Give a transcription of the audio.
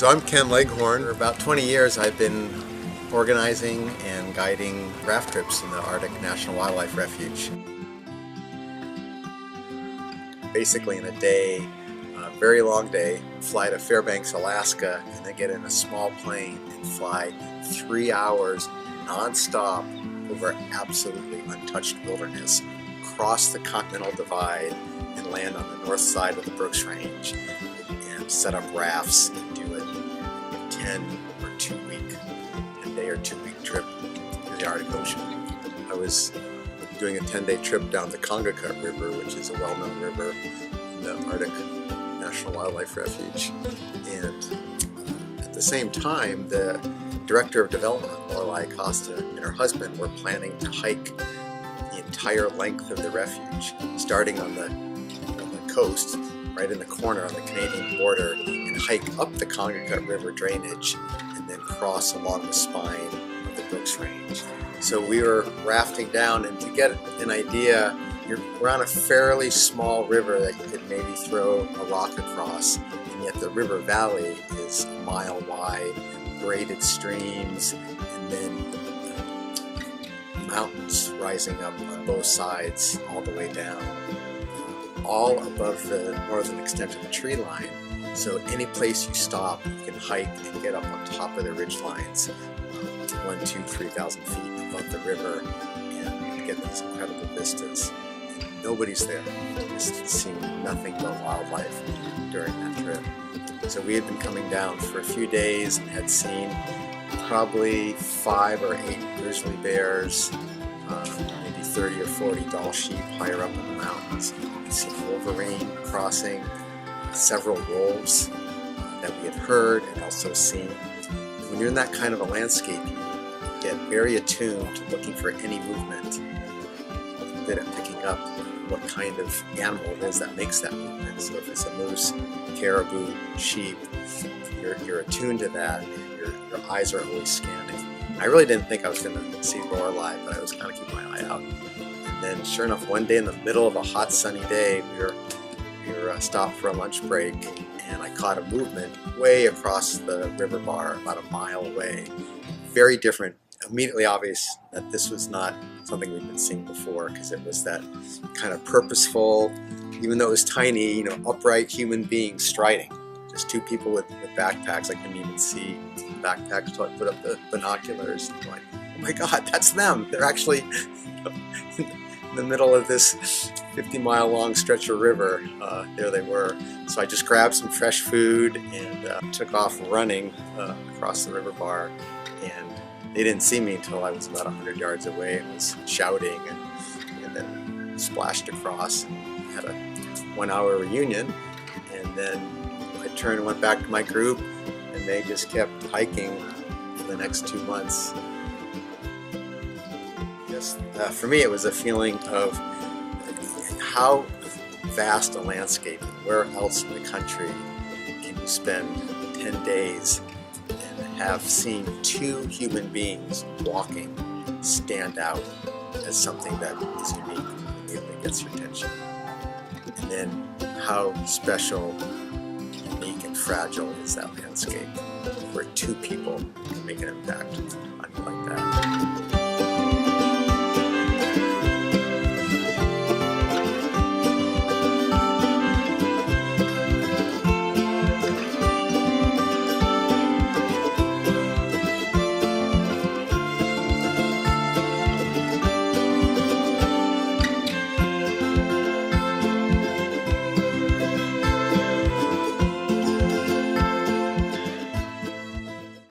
So I'm Ken Leghorn. For about 20 years I've been organizing and guiding raft trips in the Arctic National Wildlife Refuge. Basically in a day, a very long day, fly to Fairbanks, Alaska, and then get in a small plane and fly 3 hours non-stop over absolutely untouched wilderness, cross the Continental Divide and land on the north side of the Brooks Range and set up rafts and do a 10 or 2 day or 2 week trip to the Arctic Ocean. I was doing a 10-day trip down the Congacut River, which is a well-known river in the Arctic National Wildlife Refuge. And at the same time, the Director of Development, Lorelei Costa, and her husband were planning to hike the entire length of the refuge, starting on the coast, right in the corner on the Canadian border, and hike up the Congacut River drainage, and then cross along the spine of the Brooks Range. So we were rafting down, and to get an idea, we're on a fairly small river that you could maybe throw a rock across, and yet the river valley is a mile wide, graded streams, and then mountains rising up on both sides all the way down, all above the northern extent of the tree line. So any place you stop, you can hike and get up on top of the ridge lines, 1,000, 2,000, 3,000 feet above the river, and get these incredible vistas. And nobody's there, just seeing nothing but wildlife during that trip. So we had been coming down for a few days and had seen probably 5 or 8 grizzly bears, maybe 30 or 40 Dall sheep higher up in the mountains. We'd seen wolverine crossing, several wolves that we had heard and also seen. When you're in that kind of a landscape, you get very attuned to looking for any movement, and good at picking up what kind of animal it is that makes that movement. So if it's a moose, caribou, sheep, you're attuned to that, and your eyes are always scanning. I really didn't think I was going to see Lorelei, but I was kind of keeping my eye out. And then sure enough, one day in the middle of a hot sunny day, we were stopped for a lunch break, and I caught a movement way across the river bar about a mile away. Very different, immediately obvious that this was not something we'd been seeing before, because it was that kind of purposeful, even though it was tiny, upright human beings striding. Just 2 people with backpacks. I couldn't even see the backpacks until I put up the binoculars. And I'm like, oh my God, that's them. They're actually in the middle of this 50-mile long stretch of river. There they were. So I just grabbed some fresh food and took off running across the river bar. And they didn't see me until I was about 100 yards away and was shouting, and then splashed across and had a 1-hour reunion. And then I turned and went back to my group, and they just kept hiking for the next 2 months. For me, it was a feeling of how vast a landscape, and where else in the country can you spend 10 days and have seen 2 human beings walking stand out as something that is unique, immediately gets your attention. And then how special, unique, and fragile is that landscape where 2 people can make an impact on you like that.